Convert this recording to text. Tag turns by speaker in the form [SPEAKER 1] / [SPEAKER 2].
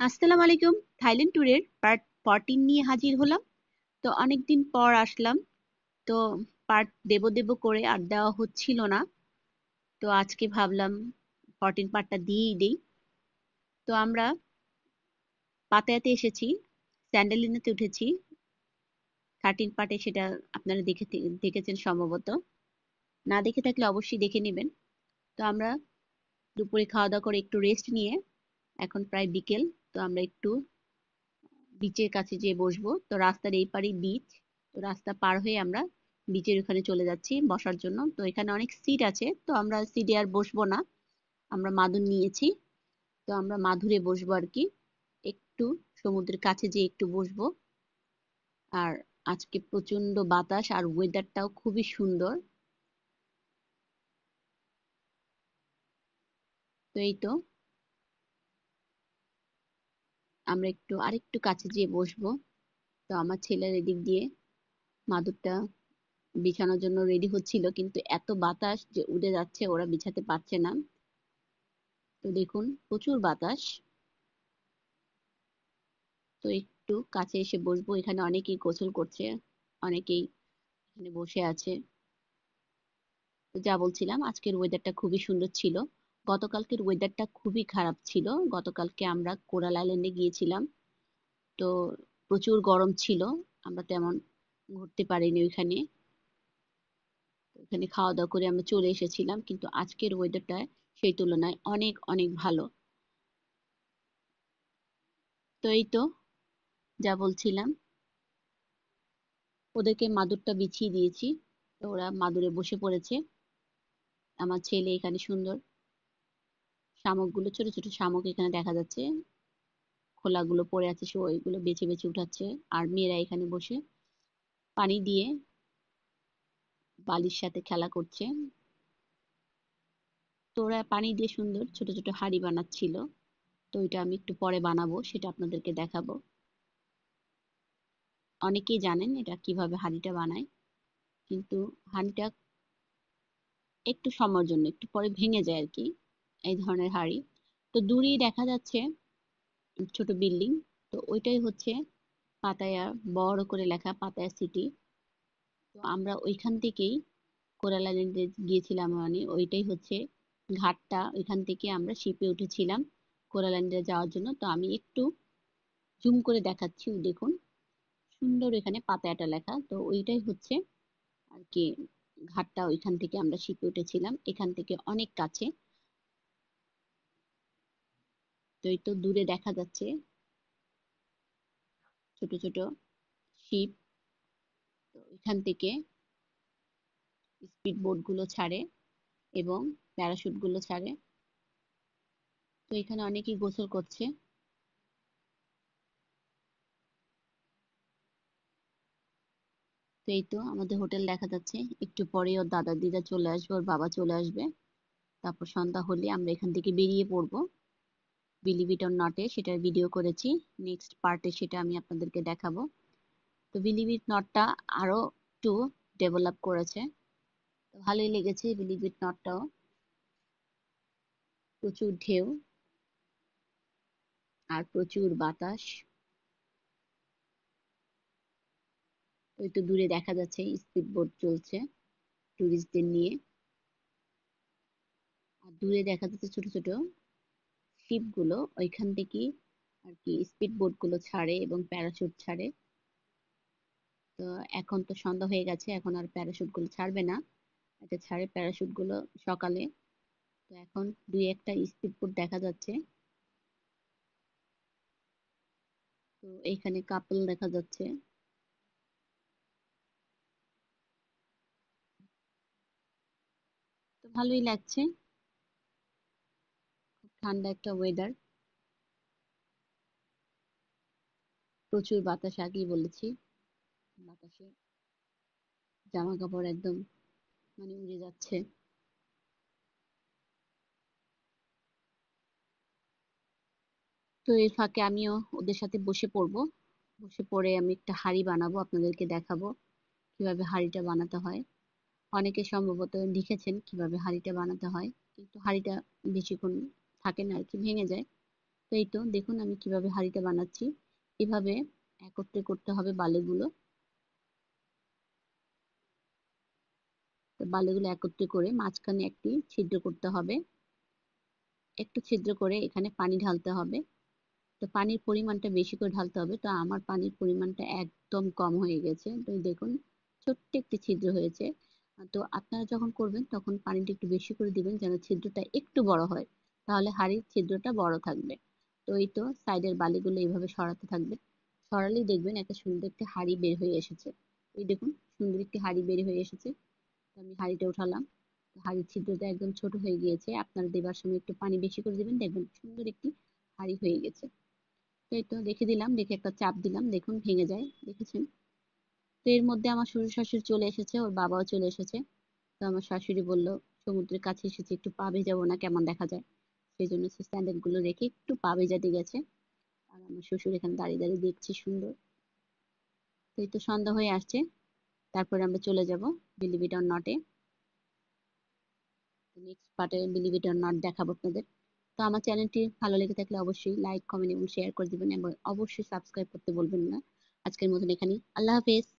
[SPEAKER 1] আসসালামু আলাইকুম। থাইল্যান্ড ট্যুরের পার্ট 14 নিয়ে হাজির হলাম। তো অনেকদিন পর আসলাম। তো পার্ট দেব করে আর দেওয়া হচ্ছিল না। তো আজকে ভাবলাম 14 পার্টটা দিয়েই দেই। তো আমরা পাতায়াতে এসেছি, স্যান্ডেলিনাতে উঠেছি। 13 পার্টে সেটা আপনারা দেখেছেন সম্ভবত। না দেখে থাকলে অবশ্যই দেখে নেবেন। তো আমরা দুপুরে খাওয়া দাওয়া করে একটু রেস্ট নিয়ে এখন প্রায় বিকেল। তো আমরা একটু বিচের কাছে যেয়ে বসবো। তো রাস্তার এই পারেই বিচ। তো রাস্তা পার হয়ে আমরা বিচের ওখানে চলে যাচ্ছি বসার জন্য। তো এখানে অনেক সিট আছে, তো আমরা সিটে আর বসবো না, আমরা মাদুর নিয়েছি। তো আমরা মাদুরে বসবো আর কি, একটু সমুদ্রের কাছে যেয়ে একটু বসবো। আর আজকে প্রচন্ড বাতাস আর ওয়েদারটাও খুবই সুন্দর। তো এই তো আমরা আরেকটু কাছে যেয়ে বসবো। তো আমার ছেলের এদিক দিয়ে মাদুরটা বিছানোর জন্য রেডি হচ্ছিল, কিন্তু এত বাতাস যে উড়ে যাচ্ছে, ওরা বিছাতে পারছে না। তো দেখুন প্রচুর বাতাস। তো একটু কাছে এসে বসবো, এখানে অনেকেই গোসল করছে, অনেকেই এখানে বসে আছে। তো যা বলছিলাম, আজকের ওয়েদারটা খুবই সুন্দর ছিল। গতকালকের ওয়েদারটা খুবই খারাপ ছিল। গতকালকে আমরা কোরাল আইল্যান্ডে গিয়েছিলাম। তো প্রচুর গরম ছিল, আমরা তেমন ঘুরতে পারিনি ওইখানে। ওখানে খাওয়া দাওয়া করে আমরা চলে এসেছিলাম, কিন্তু আজকের ওয়েদারটা সেই তুলনায় অনেক অনেক ভালো। তো এই তো যা বলছিলাম, ওদেরকে মাদুরটা বিছিয়ে দিয়েছি। তো ওরা মাদুরে বসে পড়েছে। আমার ছেলে এখানে সুন্দর শামুকগুলো, ছোট ছোট শামুক এখানে দেখা যাচ্ছে, খোলাগুলো পড়ে আছে, সে ওইগুলো বেছে বেছে উঠাচ্ছে। আর মেয়েরা এখানে বসে পানি দিয়ে বালির সাথে খেলা করছে। তো ওরা পানি দিয়ে সুন্দর ছোট ছোট হাঁড়ি বানাচ্ছিল। তো ওইটা আমি একটু পরে বানাবো, সেটা আপনাদেরকে দেখাবো। অনেকেই জানেন এটা কিভাবে হাঁড়িটা বানায়, কিন্তু হাঁড়িটা একটু সময়ের জন্য, একটু পরে ভেঙে যায় আর কি, এই ধরনের হাঁড়ি। তো দূরেই দেখা যাচ্ছে ছোট বিল্ডিং। তো ওইটাই হচ্ছে পাতায়া, বড় করে লেখা পাতায়া সিটি। তো আমরা ওইখান থেকেই কোরাল আইল্যান্ডে গিয়েছিলাম, মানে ওইটাই হচ্ছে ঘাটটা। ওইখান থেকে আমরা শিপে উঠেছিলাম কোরাল আইল্যান্ডে যাওয়ার জন্য। তো আমি একটু জুম করে দেখাচ্ছি, দেখুন সুন্দর এখানে পাতায়াটা লেখা। তো ওইটাই হচ্ছে আর কি ঘাটটা। ওইখান থেকে আমরা শিপে উঠেছিলাম, এখান থেকে অনেক কাছে। তো এই তো দূরে দেখা যাচ্ছে ছোট ছোট শিপ। তো এখান থেকে স্পিড বোট গুলো ছাড়ে এবং প্যারাশুট গুলো ছাড়ে। তো এখানে অনেকেই গোসল করছে। তো এই তো আমাদের হোটেল দেখা যাচ্ছে। একটু পরে ওর দাদা দিদা চলে আসবে, ওর বাবা চলে আসবে। তারপর সন্ধ্যা হলে আমরা এখান থেকে বেরিয়ে পড়বো। বিলিভ ইট অর নটে সেটার ভিডিও করেছি, নেক্সট পার্টে সেটা আমি আপনাদেরকে দেখাবো। তো বিলিভ ইট নটটা আরো একটু ডেভেলপ করেছে। তো ভালোই লেগেছে বিলিভ ইট নটটাও। প্রচুর ঢেউ আর প্রচুর বাতাস। ওই তো দূরে দেখা যাচ্ছে স্পিড বোট চলছে টুরিস্টদের নিয়ে। আর দূরে দেখা যাচ্ছে ছোট ছোট শিপ গুলো, ওইখান থেকে আর কি স্পিড বোট গুলো ছাড়ে এবং প্যারাশুট ছাড়ে। তো এখন তো সন্ধ্যা হয়ে গেছে, এখন আর প্যারাশুট গুলো ছাড়বে না। এটা ছাড়ে প্যারাশুট গুলো সকালে। তো এখন দুই একটা স্পিড বোট দেখা যাচ্ছে। তো এইখানে কাপল দেখা যাচ্ছে। তো ভালোই লাগছে, খুব ঠান্ডা একটা ওয়েদার। প্রচুর বাতাস, আগেই বলেছি। বাতাসে জামা কাপড় একদম মানে উড়ে যাচ্ছে। তো এর ফাঁকে আমিও ওদের সাথে বসে পড়বো। বসে পড়ে আমি একটা হাঁড়ি বানাবো, আপনাদেরকে দেখাবো কিভাবে হাঁড়িটা বানাতে হয়। অনেকে সম্ভবত লিখেছেন কিভাবে হাঁড়িটা বানাতে হয়, কিন্তু হাঁড়িটা বেশিক্ষণ থাকে না আর কি, ভেঙে যায়। তো এই তো দেখুন আমি কিভাবে হাঁড়িটা বানাচ্ছি। এভাবে একত্রে করতে হবে বালিগুলো। তো বালিগুলো একত্রে করে মাঝখানে একটি ছিদ্র করতে হবে। একটু ছিদ্র করে এখানে পানি ঢালতে হবে। তো পানির পরিমাণটা বেশি করে ঢালতে হবে। তো আমার পানির পরিমাণটা একদম কম হয়ে গেছে। তো দেখুন ছোট্ট একটি ছিদ্র হয়েছে। তো আপনারা যখন করবেন তখন পানিটা একটু বেশি করে দিবেন যেন ছিদ্রটা একটু বড় হয়। তাহলে হাঁড়ির ছিদ্রটা বড় থাকবে। তো এই তো সাইডের বালিগুলো এইভাবে সরাতে থাকবেন। সরালেই দেখবেন একটা সুন্দর একটি হাঁড়ি বের হয়ে এসেছে। এই দেখুন সুন্দর একটি হাঁড়ি বের হয়ে এসেছে। তো আমি হাঁড়িটা উঠালাম। হাঁড়ির ছিদ্রটা একদম ছোট হয়ে গিয়েছে। আপনারা দেবার সময় একটু পানি বেশি করে দিবেন, দেখবেন সুন্দর একটি হাঁড়ি হয়ে গেছে। তো এই তো রেখে দিলাম, রেখে একটা চাপ দিলাম, দেখুন ভেঙে যায়, দেখেছেন? তো এর মধ্যে আমার শ্বশুর শাশুড়ি চলে এসেছে, ওর বাবাও চলে এসেছে। তো আমার শাশুড়ি বলল সমুদ্রের কাছে এসেছি একটু পা ভেজাবো না, কেমন দেখা যায়। সেই জন্য সে স্যান্ডেল গুলো রেখে একটু পা ভেজাতে গেছে। আর আমার শ্বশুর এখানে দাঁড়িয়ে দাঁড়িয়ে দেখছে সুন্দর। তো এই তো সন্ধ্যা হয়ে আসছে, তারপরে আমরা চলে যাব বিলিভ ইট অর নটে। নেক্সট পার্টে বিলিভ ইট অর নট দেখাবো আপনাদের। তো আমার চ্যানেলটি ভালো লেগে থাকলে অবশ্যই লাইক কমেন্ট এবং শেয়ার করে দিবেন এবং অবশ্যই সাবস্ক্রাইব করতে বলবেন না। আজকের মতন এখানেই, আল্লাহ হাফেজ।